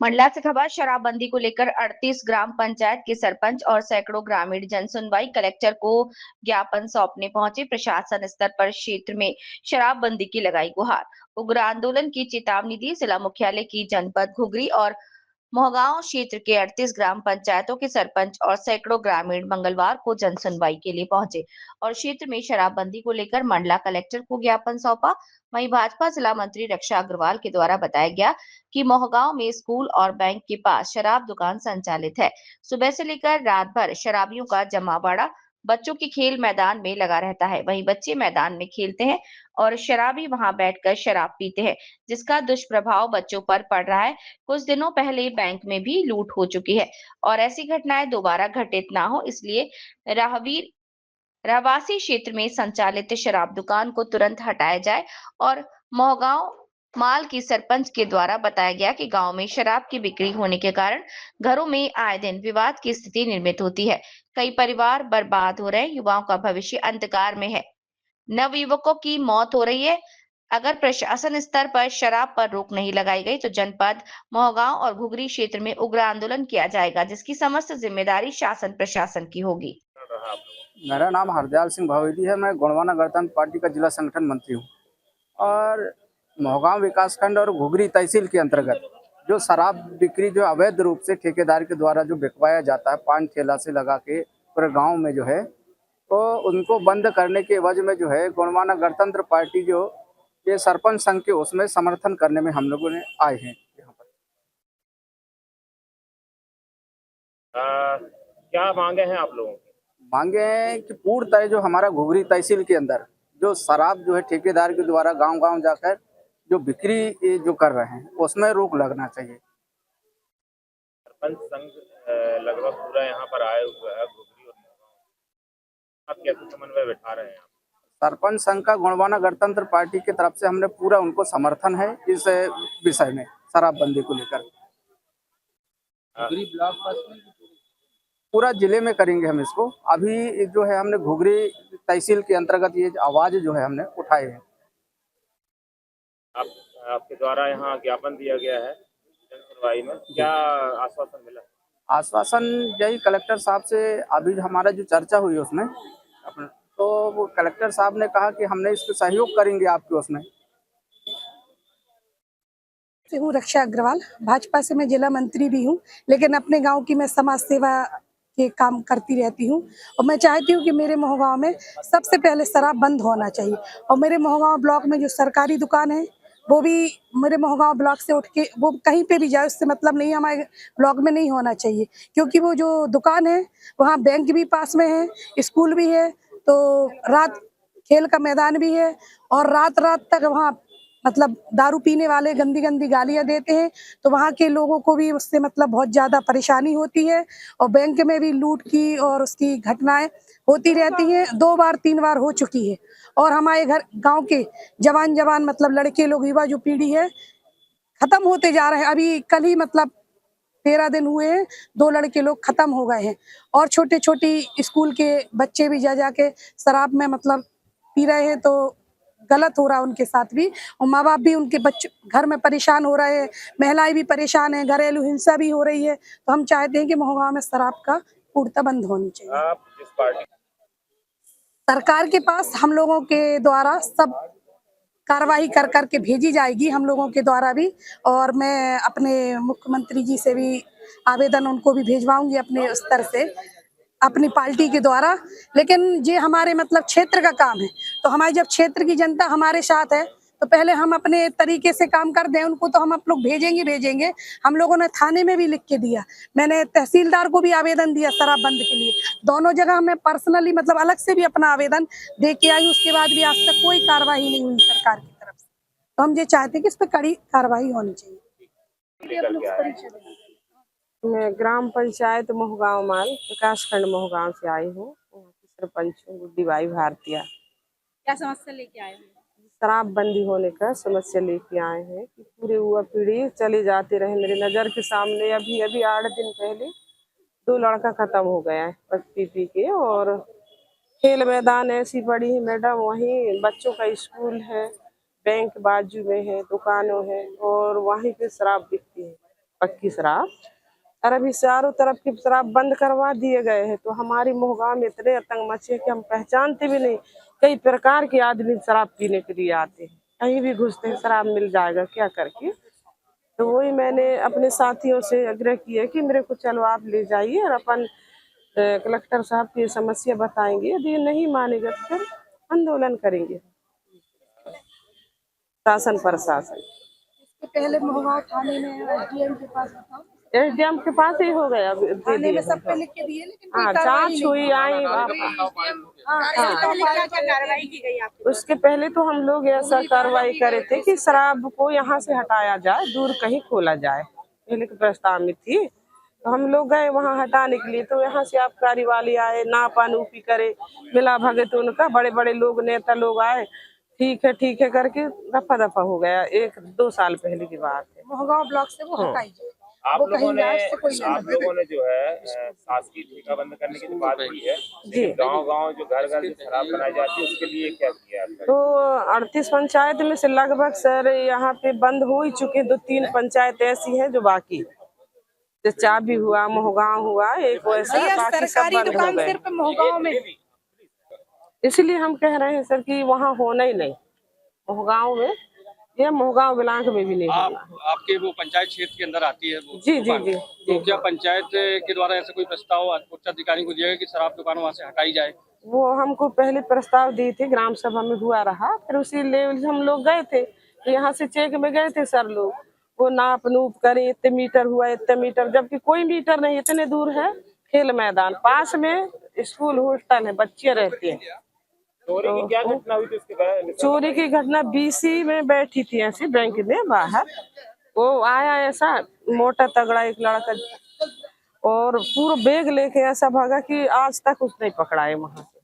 मंडला से खबर शराबबंदी को लेकर 38 ग्राम पंचायत के सरपंच और सैकड़ों ग्रामीण जनसुनवाई कलेक्टर को ज्ञापन सौंपने पहुंचे। प्रशासन स्तर पर क्षेत्र में शराबबंदी की लगाई गुहार, उग्र आंदोलन की चेतावनी दी। जिला मुख्यालय की जनपद घुघरी और मोहगांव क्षेत्र के 38 ग्राम पंचायतों के सरपंच और सैकड़ों ग्रामीण मंगलवार को जनसुनवाई के लिए पहुंचे और क्षेत्र में शराबबंदी को लेकर मंडला कलेक्टर को ज्ञापन सौंपा। वहीं भाजपा जिला मंत्री रक्षा अग्रवाल के द्वारा बताया गया कि मोहगांव में स्कूल और बैंक के पास शराब दुकान संचालित है। सुबह से लेकर रात भर शराबियों का जमावड़ा बच्चों के खेल मैदान में लगा रहता है। वहीं बच्चे मैदान में खेलते हैं और शराबी वहां बैठकर शराब पीते हैं, जिसका दुष्प्रभाव बच्चों पर पड़ रहा है। कुछ दिनों पहले बैंक में भी लूट हो चुकी है और ऐसी घटनाएं दोबारा घटित ना हो, इसलिए राहगीर रहवासी क्षेत्र में संचालित शराब दुकान को तुरंत हटाया जाए। और मोहगांव माल की सरपंच के द्वारा बताया गया कि गांव में शराब की बिक्री होने के कारण घरों में आए दिन विवाद की स्थिति निर्मित होती है। कई परिवार बर्बाद हो रहे हैं, युवाओं का भविष्य अंधकार में है, नवयुवकों की मौत हो रही है। अगर प्रशासन स्तर पर शराब पर रोक नहीं लगाई गई तो जनपद मोहगांव और घुघरी क्षेत्र में उग्र आंदोलन किया जाएगा, जिसकी समस्त जिम्मेदारी शासन प्रशासन की होगी। मेरा नाम हरदयाल सिंह भावेदी है। मैं गोंडवाना गणतंत्र पार्टी का जिला संगठन मंत्री हूँ और मोहगांव विकासखंड और घुघरी तहसील के अंतर्गत जो शराब बिक्री जो अवैध रूप से ठेकेदार के द्वारा जो बिकवाया जाता है, पान ठेला से लगा के पूरे गांव में जो है, तो उनको बंद करने के एवज में जो है गोंडवाना गणतंत्र पार्टी जो ये सरपंच संघ के उसमें समर्थन करने में हम लोगों ने आए हैं यहाँ पर। क्या मांगे हैं आप लोगों की? मांगे हैं कि पूर्णतः जो हमारा घुघरी तहसील के अंदर जो शराब जो है ठेकेदार के द्वारा गांव-गांव जाकर जो बिक्री जो कर रहे हैं उसमें रोक लगना चाहिए। सरपंच संघ लगभग पूरा यहाँ पर आए हुए है घुघरी और मोहगांव। आप कैसे समन्वय बिठा रहे हैं? सरपंच संघ का गोंडवाना गणतंत्र पार्टी की तरफ से हमने पूरा उनको समर्थन है इस विषय में, शराबबंदी को लेकर। पूरा जिले में करेंगे हम इसको। अभी जो है हमने घुघरी तहसील के अंतर्गत ये आवाज जो है हमने उठाए हैं। आपके द्वारा यहाँ ज्ञापन दिया गया है जनसुनवाई में, क्या आश्वासन मिला? आश्वासन यही कलेक्टर साहब से अभी हमारा जो चर्चा हुई उसमें तो वो कलेक्टर साहब ने कहा कि हमने इसको सहयोग करेंगे आपके उसमें। हूँ रक्षा अग्रवाल, भाजपा से मैं जिला मंत्री भी हूँ, लेकिन अपने गांव की मैं समाज सेवा के काम करती रहती हूँ और मैं चाहती हूँ कि मेरे मोहगांव में सबसे पहले शराब बंद होना चाहिए और मेरे मोहगांव ब्लॉक में जो सरकारी दुकान है वो भी मेरे मोहगांव ब्लॉक से उठ के वो कहीं पे भी जाए, उससे मतलब नहीं, हमारे ब्लॉक में नहीं होना चाहिए, क्योंकि वो जो दुकान है वहाँ बैंक भी पास में है, स्कूल भी है, तो रात खेल का मैदान भी है और रात रात तक वहाँ मतलब दारू पीने वाले गंदी गंदी गालियां देते हैं, तो वहाँ के लोगों को भी उससे मतलब बहुत ज़्यादा परेशानी होती है और बैंक में भी लूट की और उसकी घटनाएं होती रहती हैं। 2 बार 3 बार हो चुकी है और हमारे घर गांव के जवान मतलब लड़के लोग, युवा जो पीढ़ी है, खत्म होते जा रहे हैं। अभी कल ही मतलब 13 दिन हुए हैं, 2 लड़के लोग खत्म हो गए हैं और छोटे छोटी स्कूल के बच्चे भी जा जाके शराब में मतलब पी रहे हैं, तो गलत हो रहा है उनके साथ भी और माँ बाप भी उनके बच्चे घर में परेशान हो रहे हैं, महिलाएं भी परेशान हैं, घरेलू हिंसा भी हो रही है। तो हम चाहते हैं कि मोहगांव में शराब का पूर्णतः बंद होनी चाहिए। आप किस पार्टी? सरकार के पास हम लोगों के द्वारा सब कार्रवाई कर करके भेजी जाएगी, हम लोगों के द्वारा भी, और मैं अपने मुख्यमंत्री जी से भी आवेदन उनको भी भेजवाऊंगी अपने स्तर से, अपनी पार्टी के द्वारा। लेकिन ये हमारे मतलब क्षेत्र का काम है, तो हमारी जब क्षेत्र की जनता हमारे साथ है तो पहले हम अपने तरीके से काम कर दें, उनको तो हम आप लोग भेजेंगे। हम लोगों ने थाने में भी लिख के दिया, मैंने तहसीलदार को भी आवेदन दिया शराब बंद के लिए, दोनों जगह मैं पर्सनली मतलब अलग से भी अपना आवेदन दे के आई, उसके बाद भी आज तक कोई कार्रवाई नहीं हुई सरकार की तरफ से। तो हम ये चाहते हैं कि इस पर कड़ी कार्रवाई होनी चाहिए। मैं ग्राम पंचायत मोहगांव माल विकासखंड मोहगांव से आई हूँ, वहाँ की सरपंच हूँ गुड्डी बाई भारतीय। क्या समस्या लेके आए हैं? शराबबंदी होने का समस्या लेके आए हैं कि पूरे युवा पीढ़ी चले जाते रहे। मेरे नज़र के सामने अभी 8 दिन पहले 2 लड़का खत्म हो गया है पी के। और खेल मैदान ऐसी बड़ी है मैडम, वहीं बच्चों का स्कूल है, बैंक बाजू में है, दुकानों है, और वहीं पे शराब बिकती है, पक्की शराब। और अभी चारों तरफ की शराब बंद करवा दिए गए हैं, तो हमारी मोहगांव में इतने आतंक मचे कि हम पहचानते भी नहीं। कई प्रकार के आदमी शराब पीने के लिए आते हैं, कहीं भी घुसते हैं, शराब मिल जाएगा क्या करके। तो वही मैंने अपने साथियों से आग्रह किया कि मेरे को चलो आप ले जाइए और अपन कलेक्टर साहब की समस्या बताएंगे, यदि नहीं मानेगा तो फिर आंदोलन करेंगे शासन प्रशासन। पहले मोहगांव थाने में एसडीएम के पास बताओ, एसडीएम के पास ही हो गया थाने में सब पे लिख के दिए, लेकिन कोई हाँ, कार्रवाई जांच नहीं हुई आई। कार्रवाई की गई आप? उसके पहले तो हम लोग ऐसा कार्रवाई करे थे कि शराब को यहाँ से हटाया जाए, दूर कहीं खोला जाए, पहले के प्रस्ताव में थी। तो हम लोग गए वहाँ हटाने के लिए, तो यहाँ से आबकारी वाले आए, नापा नूपी करे, मिला भगत उनका, बड़े बड़े लोग नेता लोग आए, ठीक है करके दफा दफा हो गया। 1-2 साल पहले की बात है। मोहगांव ब्लॉक से वो हटाई जाए। आप लोगों ने जो है शासकीय ठेका बंद करने की जो बात की है, जी, गांव-गांव जो घर-घर जो शराब बनाई जाती है उसके लिए क्या किया है? तो 38 पंचायत में से लगभग सर यहाँ पे बंद हो ही चुके, 2-3 पंचायत ऐसी हैं जो बाकी, जैसे चाबी हुआ, मोहगांव हुआ, एक वैसा, बाकी सब बंद हो गए। सिर्फ मोहगांव में, इसलिए हम कह रहे हैं सर कि वहाँ होना ही नहीं, मोहगांव में या मोहगांव ब्लाक में भी नहीं होना। आपके वो पंचायत क्षेत्र के अंदर आती है वो जी जी दुकान। जी तो क्या पंचायत के द्वारा ऐसा कोई प्रस्ताव उच्च अधिकारी को दिया गया कि शराब दुकान वहाँ से हटाई जाए? वो हमको पहले प्रस्ताव दी थी, ग्राम सभा में हुआ रहा, फिर उसी लेवल से हम लोग गए थे, तो यहाँ से चेक में गए थे सर लोग, वो नाप नूप करे, इतने मीटर हुआ, इतने मीटर, जबकि कोई मीटर नहीं, इतने दूर है खेल मैदान, पास में स्कूल हॉस्टल है, बच्चे रहते हैं। चोरी की क्या घटना हुई थी उसके बाद? चोरी की घटना बीसी में बैठी थी ऐसी बैंक में बाहर, वो आया ऐसा मोटा तगड़ा एक लड़का और पूरा बैग लेके ऐसा भागा कि आज तक उसने पकड़ा है वहां से।